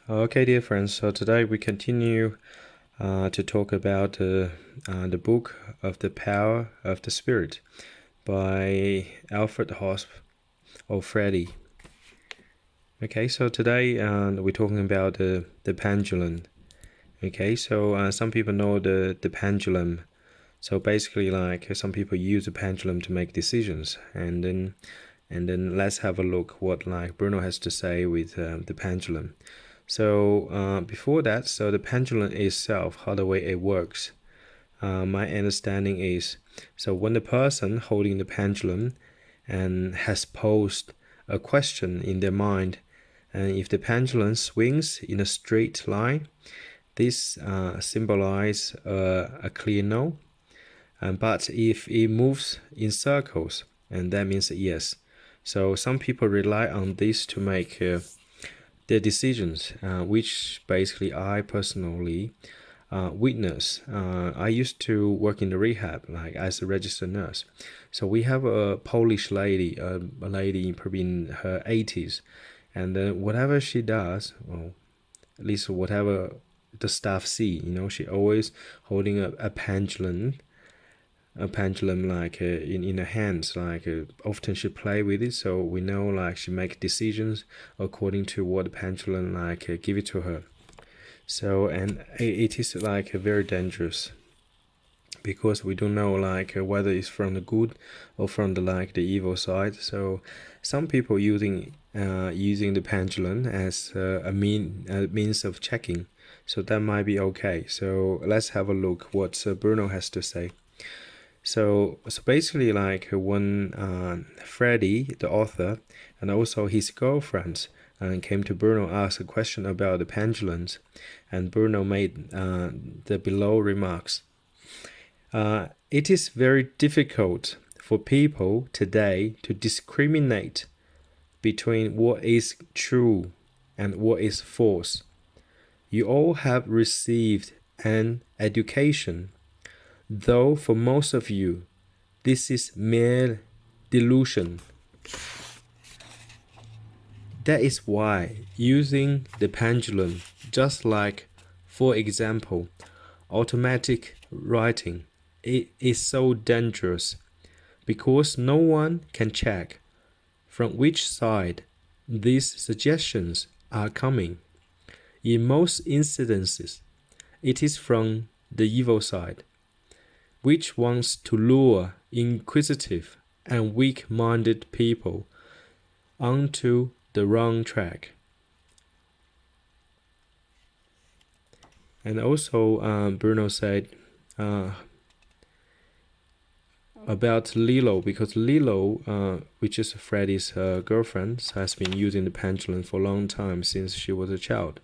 Okay, dear friends. So today we continue to talk about the book of the Power of the Spirit by Alfred Hosp or Freddie. Okay, so today we're talking about the pendulum. Okay, so some people know the pendulum. So basically, like some people use the pendulum to make decisions, and then let's have a look what like Bruno has to say with the pendulum. So before that, so the pendulum itself, how the way it works, my understanding is, so when the person holding the pendulum and has posed a question in their mind, and if the pendulum swings in a straight line, this symbolizes a clear no. But if it moves in circles, and that means yes. So some people rely on this to make their decisions, which basically I personally witness. I used to work in the rehab, like as a registered nurse. So we have a Polish lady, a lady probably in her 80s, and then whatever she does, well, at least whatever the staff see, she always holding a pendulum, like in her hands, like often she play with it, so we know like she make decisions according to what the pendulum like give it to her. So and it is like very dangerous because we don't know like whether it's from the good or from the like the evil side. So some people using the pendulum as a means of checking, so that might be okay. So let's have a look what Bruno has to say. So basically, like when Freddie, the author, and also his girlfriend came to Bruno, asked a question about the pendulums, and Bruno made the below remarks. It is very difficult for people today to discriminate between what is true and what is false. You all have received an education, though for most of you, this is mere delusion. That is why using the pendulum, just like, for example, automatic writing, it is so dangerous, because no one can check from which side these suggestions are coming. In most instances, it is from the evil side, which wants to lure inquisitive and weak-minded people onto the wrong track. And also, Bruno said about Lilo, because Lilo, which is Freddie's girlfriend, has been using the pendulum for a long time since she was a child.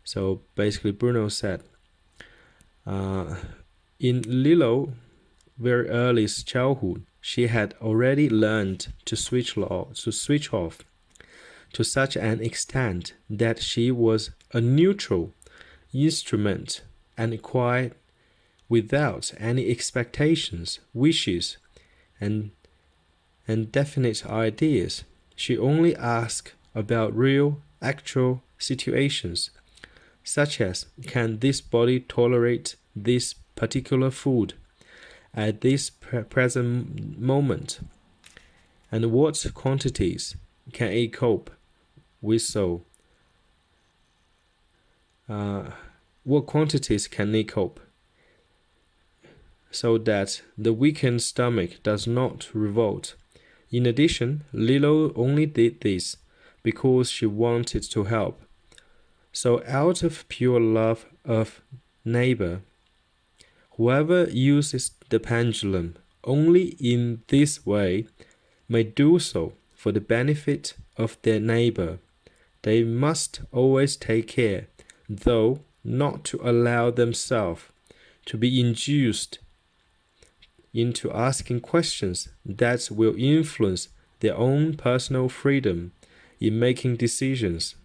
So basically, Bruno said, in Lilo, very early childhood, she had already learned to switch off to such an extent that she was a neutral instrument and quiet, without any expectations, wishes, and definite ideas. She only asked about real, actual situations, such as, can this body tolerate this particular food at this present moment, and what quantities can it cope with? What quantities can it cope, so that the weakened stomach does not revolt? In addition, Lilo only did this because she wanted to help. So out of pure love of neighbor, whoever uses the pendulum only in this way may do so for the benefit of their neighbor. They must always take care, though, not to allow themselves to be induced into asking questions that will influence their own personal freedom in making decisions.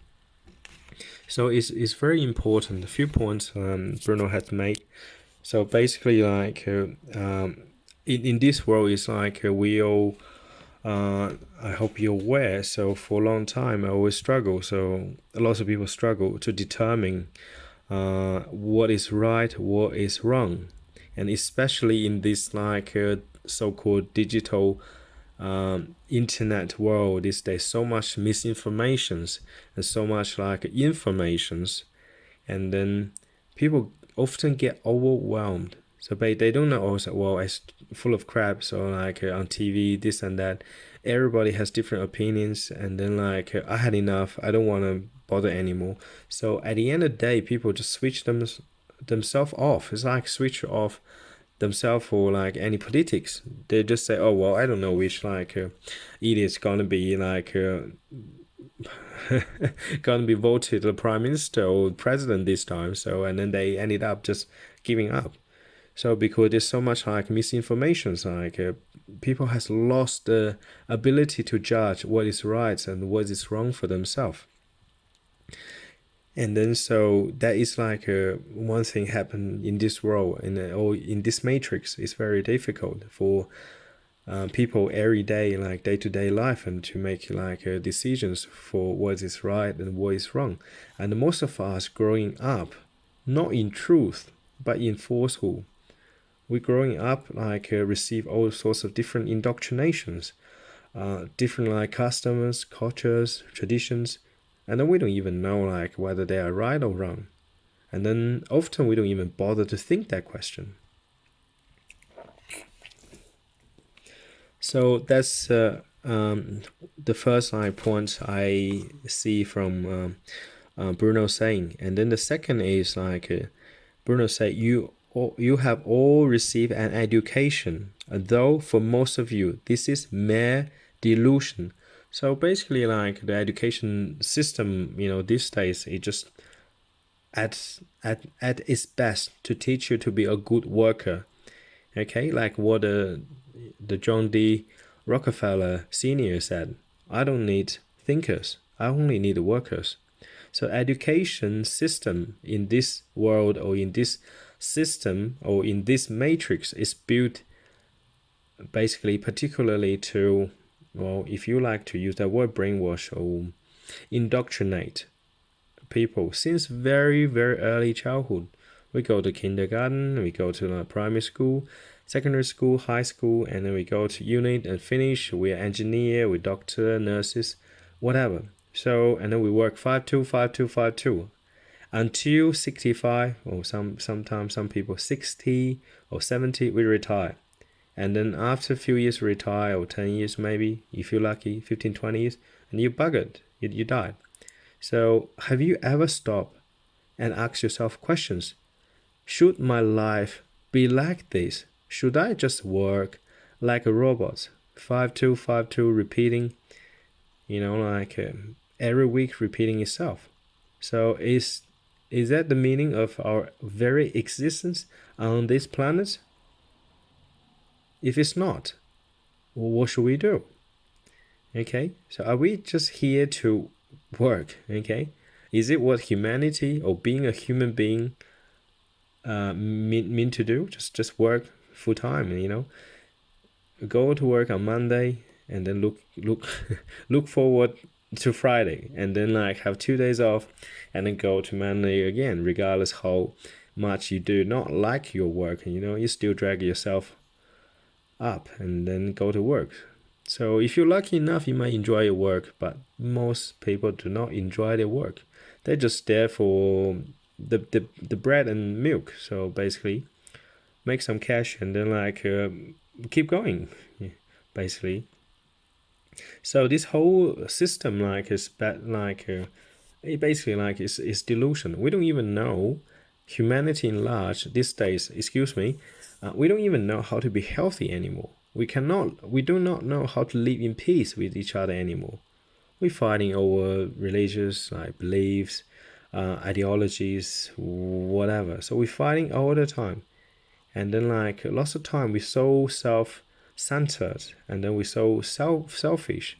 So it's very important. A few points Bruno had made. So basically, like in this world, it's like we all I hope you're aware. So for a long time, I always struggle. So a lot of people struggle to determine what is right, what is wrong, and especially in this so-called digital internet world these days, so much misinformations and so much informations, and then people often get overwhelmed. So they don't know also, well, it's full of crap. So on TV, this and that, everybody has different opinions, and then I had enough. I don't want to bother anymore. So at the end of the day, people just switch themselves off. It's like switch off themselves for any politics. They just say, oh well, I don't know which idiot's gonna be gonna be voted the prime minister or president this time. So and then they ended up just giving up. So because there's so much misinformation, people has lost the ability to judge what is right and what is wrong for themselves. And then so that is one thing happen in this world, or in this matrix. It's very difficult for people every day, day-to-day life, and to make decisions for what is right and what is wrong. And most of us growing up not in truth but in falsehood. We're growing up receive all sorts of different indoctrinations, different customs, cultures, traditions, and then we don't even know whether they are right or wrong. And then often we don't even bother to think that question. So that's the first point I see from Bruno saying. And then the second is Bruno said, you have all received an education, though for most of you this is mere delusion. So basically the education system, these days, it just at its best to teach you to be a good worker. Okay, like what the John D. Rockefeller Sr. said, I don't need thinkers, I only need workers. So education system in this world, or in this system, or in this matrix, is built basically particularly to, well, if you like to use that word, brainwash or indoctrinate people since very, very early childhood. We go to kindergarten, we go to primary school, secondary school, high school, and then we go to unit and finish. We're engineer, we're doctor, nurses, whatever. So, and then we work 5-2, 5-2, 5-2 until 65, or sometimes some people 60 or 70, we retire. And then after a few years retire, or 10 years maybe, if you're lucky, 15, 20 years, and you buggered, you died. So have you ever stopped and asked yourself questions? Should my life be like this? Should I just work like a robot, 5-2, 5-2, repeating, every week repeating itself? So is that the meaning of our very existence on this planet? If it's not, well, what should we do? Okay, so are we just here to work? Okay, is it what humanity or being a human being mean to do? Just work full time, go to work on Monday and then look forward to Friday, and then have 2 days off, and then go to Monday again, regardless how much you do not like your work. You still drag yourself up and then go to work. So if you're lucky enough, you might enjoy your work, but most people do not enjoy their work. They're just there for the bread and milk. So basically, make some cash and then keep going, basically. So this whole system is bad, it basically is delusion. We don't even know, humanity in large these days, we don't even know how to be healthy anymore. We do not know how to live in peace with each other anymore. We're fighting over religious beliefs, ideologies, whatever. So we're fighting all the time. And then lots of time we're so self-centered, and then we're so selfish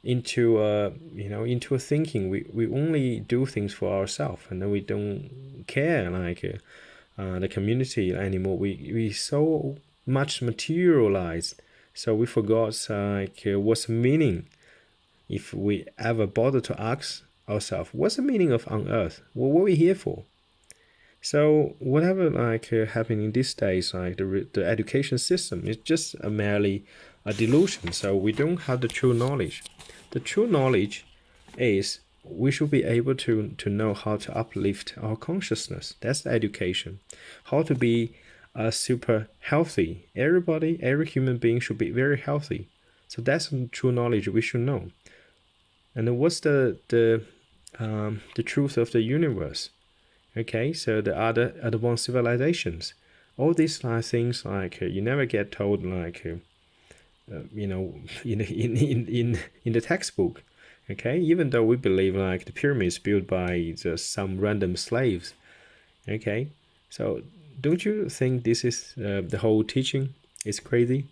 into into a thinking we only do things for ourselves, and then we don't care the community anymore. We so much materialized, So we forgot what's the meaning. If we ever bother to ask ourselves, what's the meaning of on earth? What are we here for? So whatever happening these days, like the education system is just merely a delusion. So we don't have the true knowledge. The true knowledge is we should be able to know how to uplift our consciousness. That's the education. How to be super healthy. Every human being should be very healthy. So that's the true knowledge we should know. And what's the truth of the universe? Okay, so the other advanced civilizations, all these things you never get told in the textbook. Okay, even though we believe the pyramids built by just some random slaves. Okay, so don't you think this is the whole teaching is crazy?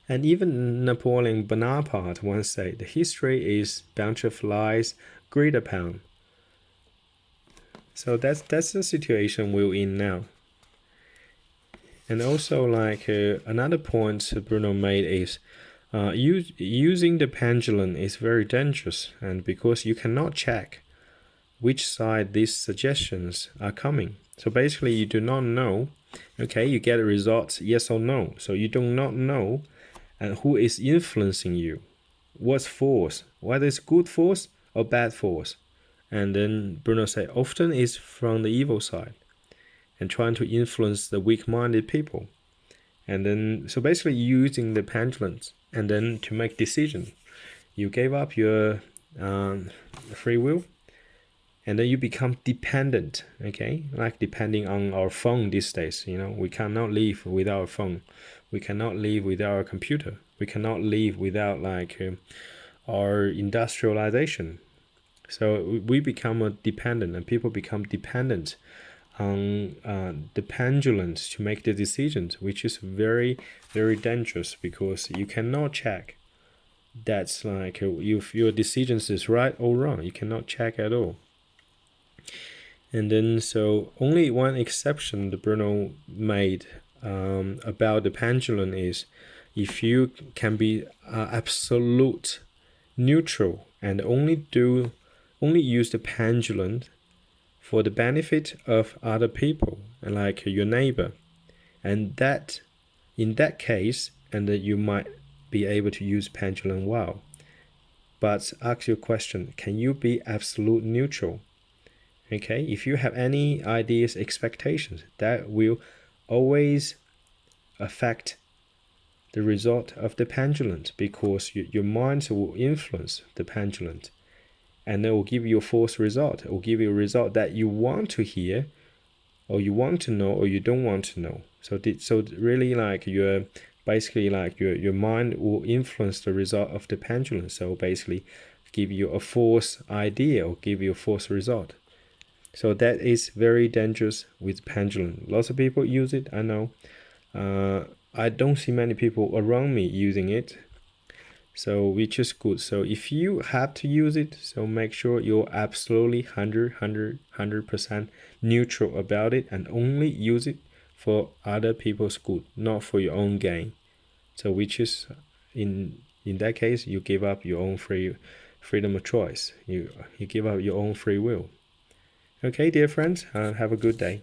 And even Napoleon Bonaparte once said, history is a bunch of lies agreed upon. So that's the situation we're in now. And also another point Bruno made is using the pendulum is very dangerous, and because you cannot check which side these suggestions are coming. So basically you do not know, okay, you get a result yes or no. So you do not know and who is influencing you, what's force, whether it's good force or bad force. And then Bruno said often is from the evil side and trying to influence the weak-minded people. And then so basically using the pendulums and then to make decisions. You gave up your free will and then you become dependent, okay? Like depending on our phone these days, we cannot live without our phone. We cannot live without our computer. We cannot live without our industrialization. So we become dependent, and people become dependent on the pendulums to make the decisions, which is very, very dangerous because you cannot check that's if your decisions is right or wrong. You cannot check at all. And then so only one exception that Bruno made about the pendulum is if you can be absolute neutral and only use the pendulum for the benefit of other people and your neighbor, and that in that case, and that you might be able to use pendulum well. But ask your question, can you be absolute neutral? Okay, if you have any ideas, expectations, that will always affect the result of the pendulum because your mind will influence the pendulum. And it will give you a false result. It will give you a result that you want to hear, or you want to know, or you don't want to know. So really your mind will influence the result of the pendulum. So basically, give you a false idea or give you a false result. So that is very dangerous with pendulum. Lots of people use it, I know. I don't see many people around me using it. So which is good. So if you have to use it, so make sure you're absolutely 100% neutral about it and only use it for other people's good, not for your own gain. So which is in that case, you give up your own freedom of choice. You give up your own free will. Okay, dear friends, have a good day.